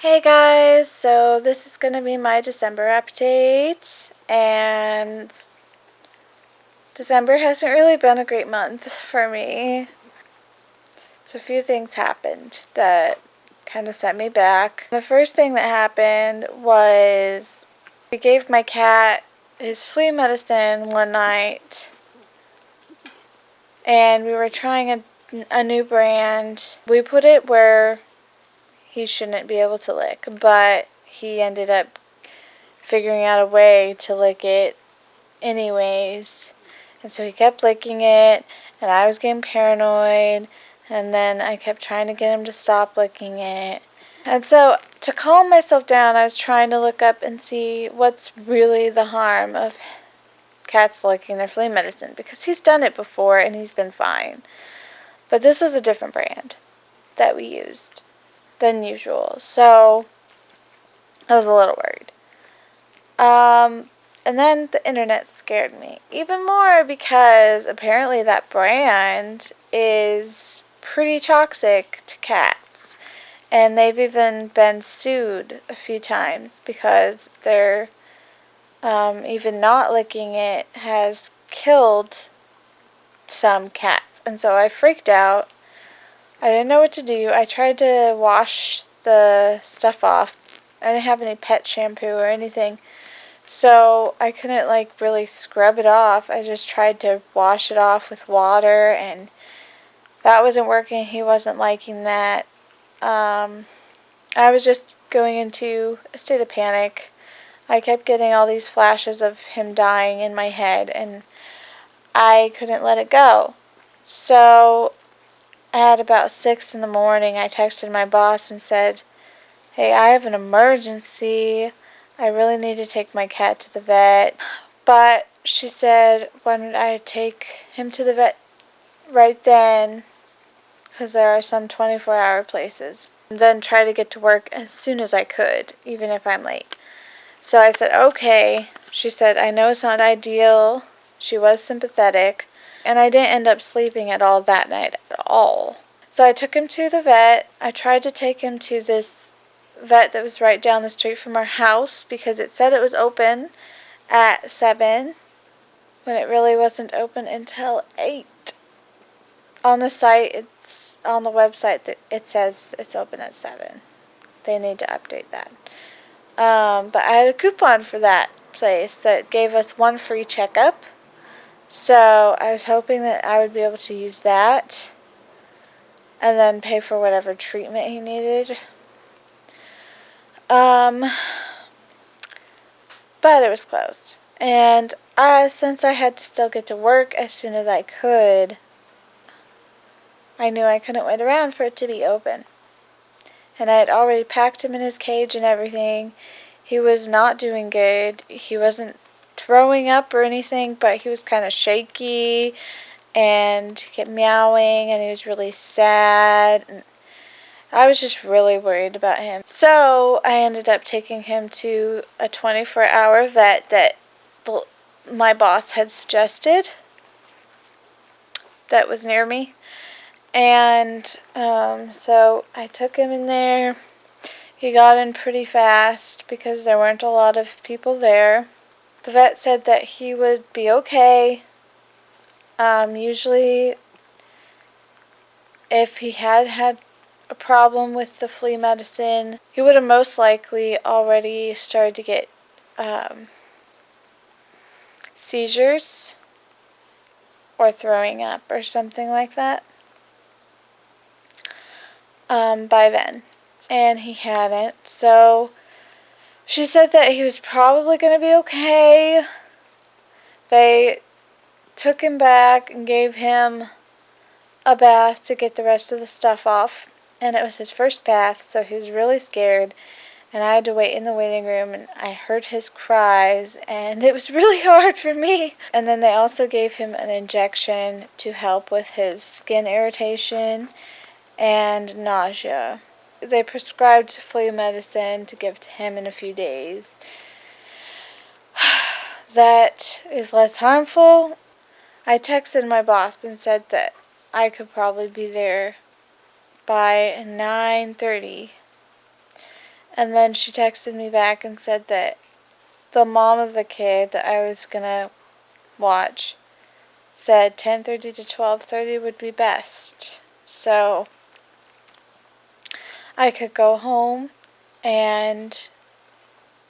Hey guys, so this is going to be my December update, and December hasn't really been a great month for me. So a few things happened that kind of set me back. The first thing that happened was we gave my cat his flea medicine one night, and we were trying a new brand. We put it where he shouldn't be able to lick, but he ended up figuring out a way to lick it anyways. And so he kept licking it, and I was getting paranoid, and then I kept trying to get him to stop licking it. And so to calm myself down, I was trying to look up and see what's really the harm of cats licking their flea medicine, because he's done it before and he's been fine. But this was a different brand that we used than usual, so I was a little worried. And then the internet scared me even more, because apparently that brand is pretty toxic to cats. And they've even been sued a few times because they're even not licking it has killed some cats. And so I freaked out. I didn't know what to do. I tried to wash the stuff off. I didn't have any pet shampoo or anything, so I couldn't really scrub it off. I just tried to wash it off with water, and that wasn't working. He wasn't liking that. I was just going into a state of panic. I kept getting all these flashes of him dying in my head, and I couldn't let it go. So at about 6 in the morning, I texted my boss and said, "Hey, I have an emergency. I really need to take my cat to the vet." But she said, "Why don't I take him to the vet right then, because there are some 24-hour places, and then try to get to work as soon as I could, even if I'm late." So I said, "Okay." She said, "I know it's not ideal." She was sympathetic, and I didn't end up sleeping at all that night at all. So I took him to the vet. I tried to take him to this vet that was right down the street from our house, because it said it was open at 7 when it really wasn't open until 8. On the website that it says it's open at 7. They need to update that. But I had a coupon for that place that gave us one free checkup, so I was hoping that I would be able to use that and then pay for whatever treatment he needed. But it was closed. And since I had to still get to work as soon as I could, I knew I couldn't wait around for it to be open. And I had already packed him in his cage and everything. He was not doing good. He wasn't throwing up or anything, but he was kind of shaky and kept meowing, and he was really sad, and I was just really worried about him. So I ended up taking him to a 24-hour vet that my boss had suggested that was near me. And so I took him in there. He got in pretty fast because there weren't a lot of people there. The vet said that he would be okay. Usually if he had a problem with the flea medicine, he would have most likely already started to get seizures or throwing up or something like that by then, and he hadn't. So she said that he was probably going to be okay. They took him back and gave him a bath to get the rest of the stuff off, and it was his first bath, so he was really scared, and I had to wait in the waiting room, and I heard his cries, and it was really hard for me. And then they also gave him an injection to help with his skin irritation and nausea. They prescribed flea medicine to give to him in a few days. That is less harmful. I texted my boss and said that I could probably be there by 9:30. And then she texted me back and said that the mom of the kid that I was going to watch said 10:30 to 12:30 would be best. So I could go home and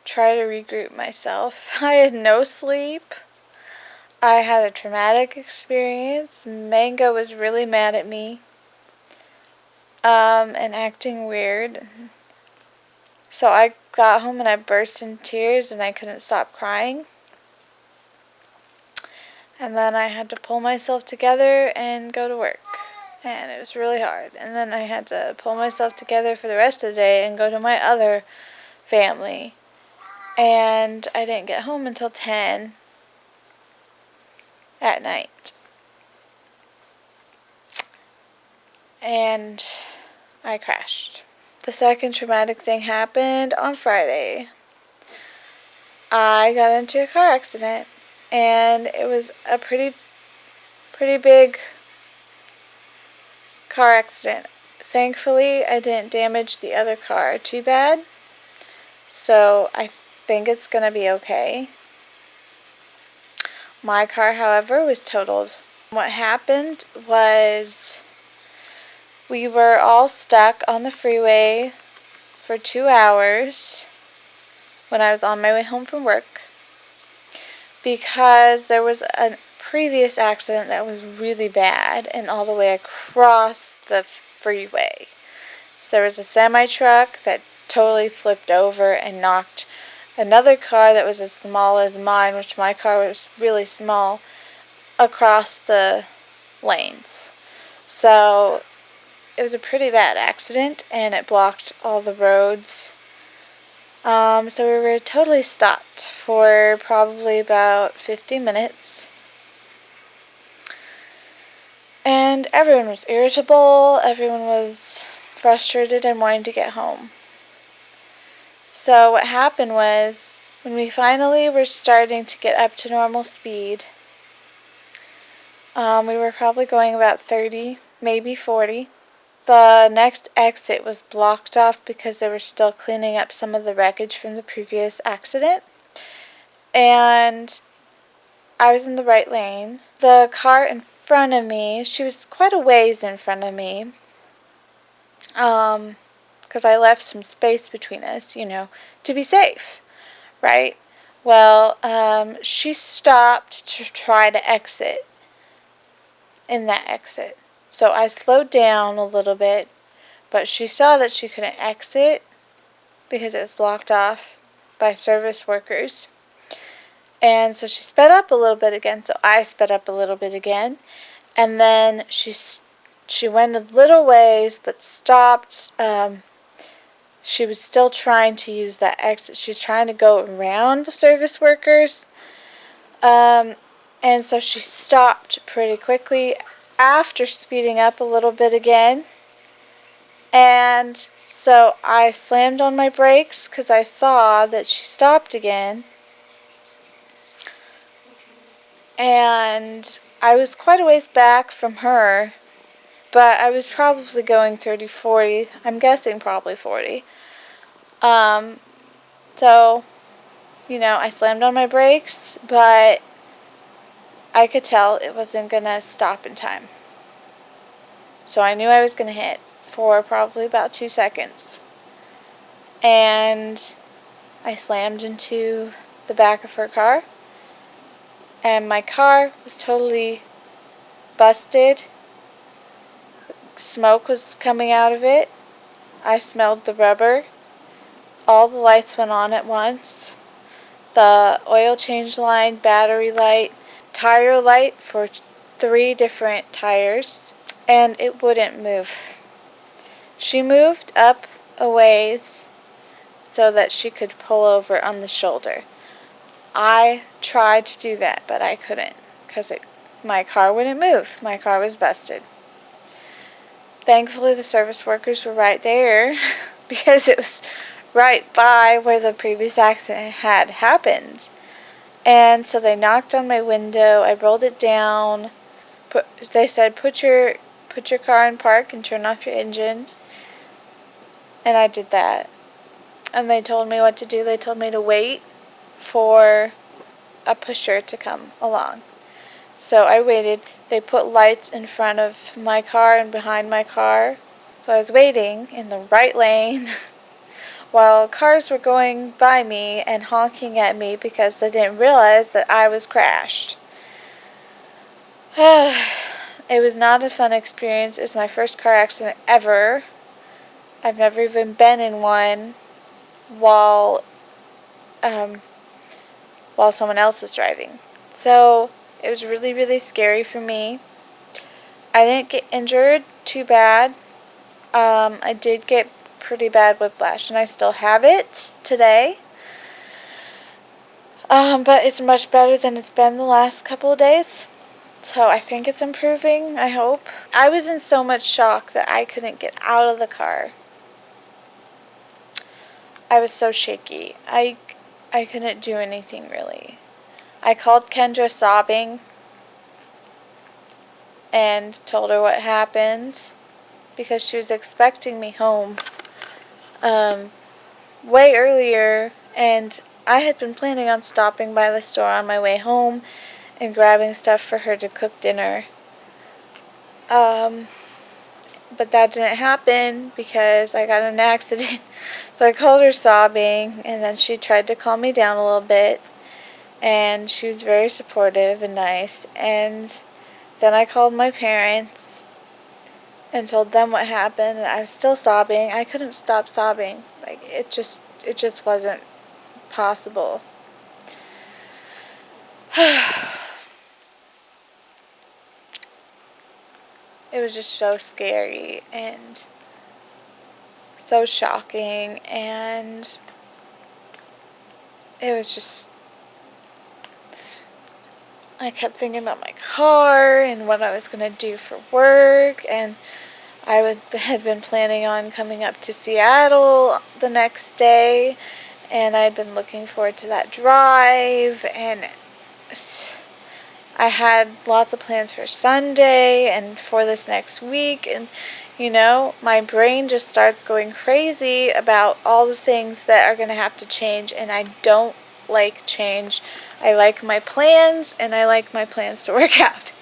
try to regroup myself. I had no sleep. I had a traumatic experience. Mango was really mad at me and acting weird. So I got home and I burst in tears and I couldn't stop crying. And then I had to pull myself together and go to work. And it was really hard. And then I had to pull myself together for the rest of the day and go to my other family. And I didn't get home until 10 at night. And I crashed. The second traumatic thing happened on Friday. I got into a car accident, and it was a pretty big car accident. Thankfully, I didn't damage the other car too bad, so I think it's going to be okay. My car, however, was totaled. What happened was we were all stuck on the freeway for 2 hours when I was on my way home from work because there was a previous accident that was really bad and all the way across the freeway. So there was a semi-truck that totally flipped over and knocked another car that was as small as mine, which my car was really small, across the lanes. So it was a pretty bad accident and it blocked all the roads. So we were totally stopped for probably about 50 minutes. And everyone was irritable, everyone was frustrated and wanting to get home. So what happened was, when we finally were starting to get up to normal speed, we were probably going about 30, maybe 40. The next exit was blocked off because they were still cleaning up some of the wreckage from the previous accident. And I was in the right lane. The car in front of me, she was quite a ways in front of me, because I left some space between us, to be safe, right? Well, she stopped to try to exit in that exit. So I slowed down a little bit, but she saw that she couldn't exit because it was blocked off by service workers. And so she sped up a little bit again, so I sped up a little bit again. And then she went a little ways, but stopped. She was still trying to use that exit. She was trying to go around the service workers. And so she stopped pretty quickly after speeding up a little bit again. And so I slammed on my brakes because I saw that she stopped again. And I was quite a ways back from her, but I was probably going 30, 40. I'm guessing probably 40. So, I slammed on my brakes, but I could tell it wasn't going to stop in time. So I knew I was going to hit for probably about 2 seconds. And I slammed into the back of her car. And my car was totally busted. Smoke was coming out of it. I smelled the rubber. All the lights went on at once. The oil change line, battery light, tire light for 3 different tires, and it wouldn't move. She moved up a ways so that she could pull over on the shoulder. I tried to do that, but I couldn't because my car wouldn't move. My car was busted. Thankfully, the service workers were right there because it was right by where the previous accident had happened. And so they knocked on my window. I rolled it down. They said, put your car in park and turn off your engine. And I did that. and they told me what to do. They told me to wait for a pusher to come along. So I waited. They put lights in front of my car and behind my car. So I was waiting in the right lane while cars were going by me and honking at me because they didn't realize that I was crashed. It was not a fun experience. It was my first car accident ever. I've never even been in one while someone else was driving. So it was really, really scary for me. I didn't get injured too bad. I did get pretty bad whiplash, and I still have it today. But it's much better than it's been the last couple of days. So I think it's improving, I hope. I was in so much shock that I couldn't get out of the car. I was so shaky. I couldn't do anything really. I called Kendra sobbing and told her what happened because she was expecting me home way earlier, and I had been planning on stopping by the store on my way home and grabbing stuff for her to cook dinner. But that didn't happen because I got in an accident. So I called her sobbing, and then she tried to calm me down a little bit, and she was very supportive and nice. And then I called my parents and told them what happened, and I was still sobbing. I couldn't stop sobbing. Like, it just wasn't possible. It was just so scary and so shocking, and it was just, I kept thinking about my car and what I was going to do for work, and I had been planning on coming up to Seattle the next day, and I had been looking forward to that drive, and I had lots of plans for Sunday and for this next week, and my brain just starts going crazy about all the things that are going to have to change, and I don't like change. I like my plans, and I like my plans to work out.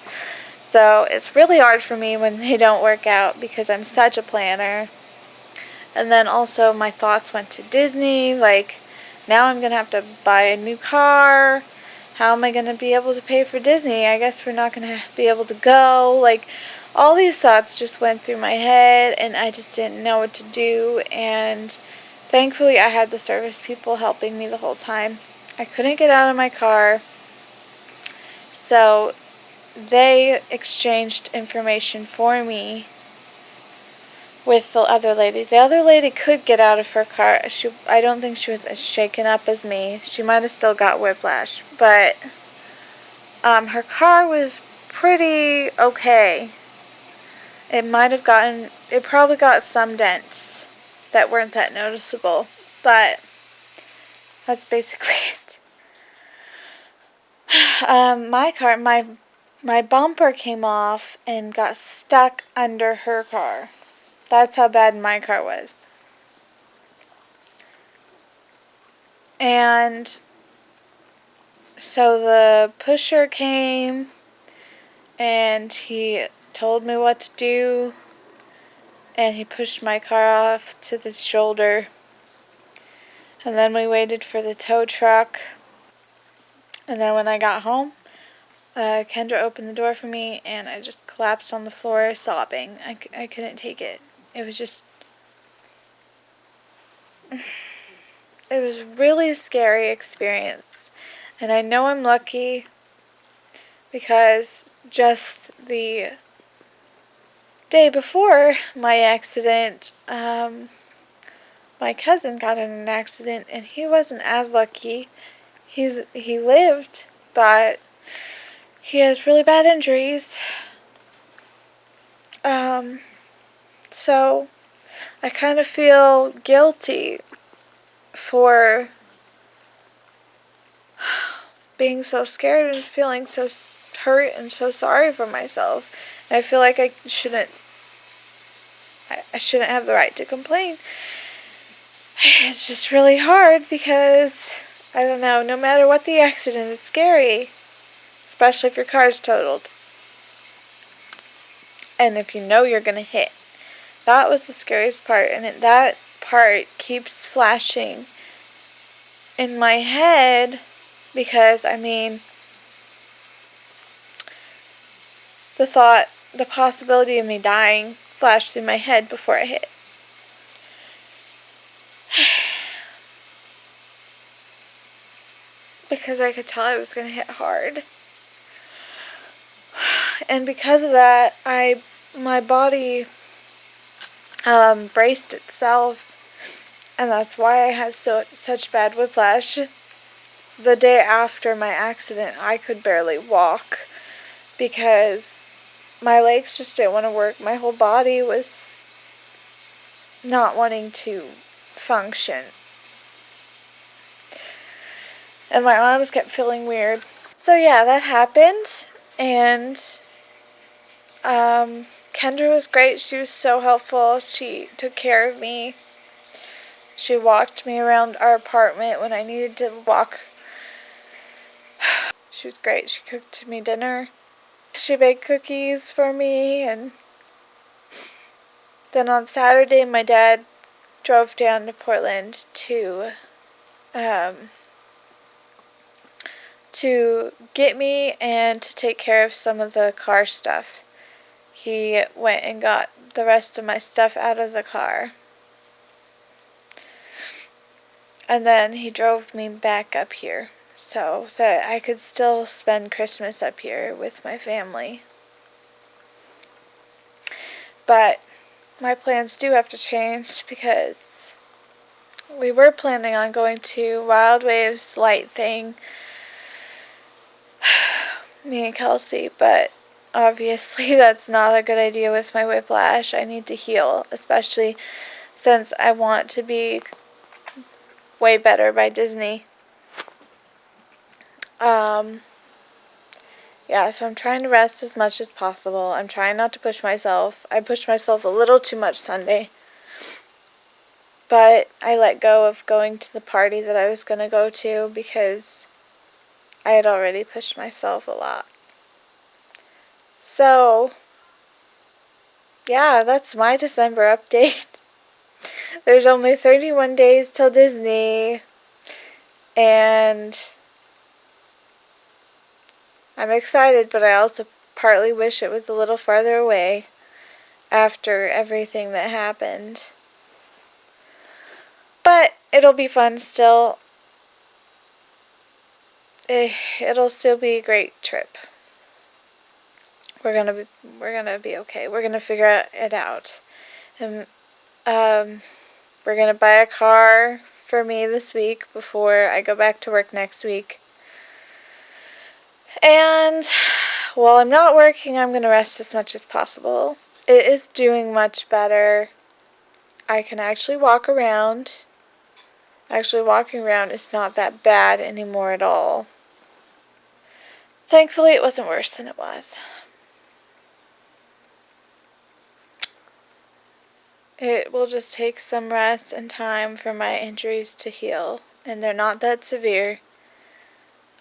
So it's really hard for me when they don't work out because I'm such a planner. And then also my thoughts went to Disney, like, now I'm going to have to buy a new car. How am I going to be able to pay for Disney? I guess we're not going to be able to go. Like, all these thoughts just went through my head, and I just didn't know what to do. And thankfully, I had the service people helping me the whole time. I couldn't get out of my car, so they exchanged information for me with the other lady. The other lady could get out of her car. I don't think she was as shaken up as me. She might have still got whiplash, but her car was pretty okay. It probably got some dents that weren't that noticeable, but that's basically it. My bumper came off and got stuck under her car. That's how bad my car was. And so the pusher came, and he told me what to do, and he pushed my car off to the shoulder. And then we waited for the tow truck. And then when I got home, Kendra opened the door for me, and I just collapsed on the floor sobbing. I couldn't take it. It was just, it was really a scary experience. And I know I'm lucky because just the day before my accident, my cousin got in an accident, and he wasn't as lucky. He lived, but he has really bad injuries. So I kind of feel guilty for being so scared and feeling so hurt and so sorry for myself. And I feel like I shouldn't have the right to complain. it's just really hard because, I don't know, no matter what the accident, it's scary. Especially if your car's totaled. And if you know you're going to hit. That was the scariest part. And that part keeps flashing in my head because, I mean, the possibility of me dying flashed through my head before I hit. Because I could tell I was going to hit hard. And because of that, my body braced itself, and that's why I had such bad whiplash. The day after my accident, I could barely walk because my legs just didn't want to work. My whole body was not wanting to function. And my arms kept feeling weird. So yeah, that happened. And Kendra was great. She was so helpful. She took care of me. She walked me around our apartment when I needed to walk. She was great. She cooked me dinner. She baked cookies for me. And then on Saturday, my dad drove down to Portland to get me and to take care of some of the car stuff. He went and got the rest of my stuff out of the car. And then he drove me back up here so that I could still spend Christmas up here with my family. But my plans do have to change because we were planning on going to Wild Waves light thing, me and Kelsey, but obviously that's not a good idea with my whiplash. I need to heal, especially since I want to be way better by Disney. Yeah, so I'm trying to rest as much as possible. I'm trying not to push myself. I pushed myself a little too much Sunday. But I let go of going to the party that I was going to go to because I had already pushed myself a lot. So, yeah, that's my December update. There's only 31 days till Disney, and I'm excited, but I also partly wish it was a little farther away after everything that happened. But it'll be fun still. It'll still be a great trip. We're gonna be okay. We're gonna figure it out. And we're gonna buy a car for me this week before I go back to work next week. And while I'm not working, I'm gonna rest as much as possible. It is doing much better. I can actually walk around. Actually, walking around is not that bad anymore at all. Thankfully, it wasn't worse than it was. It will just take some rest and time for my injuries to heal, and they're not that severe.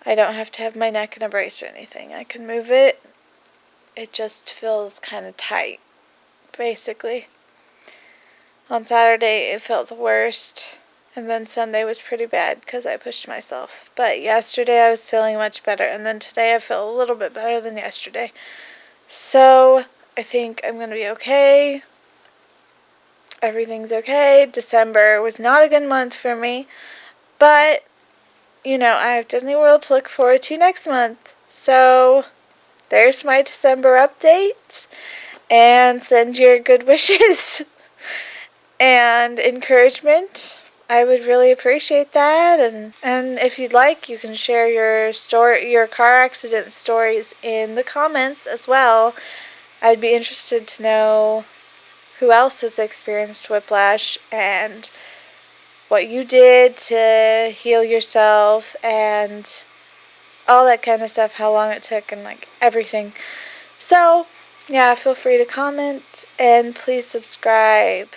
I don't have to have my neck in a brace or anything. I can move it. It just feels kind of tight, basically. On Saturday, it felt the worst, and then Sunday was pretty bad because I pushed myself. But yesterday, I was feeling much better, and then today, I feel a little bit better than yesterday. So, I think I'm going to be okay. Everything's okay. December was not a good month for me, but, you know, I have Disney World to look forward to next month. So, there's my December update, and send your good wishes and encouragement. I would really appreciate that, and if you'd like, you can share your car accident stories in the comments as well. I'd be interested to know who else has experienced whiplash and what you did to heal yourself and all that kind of stuff, how long it took and like everything. So, yeah, feel free to comment and please subscribe.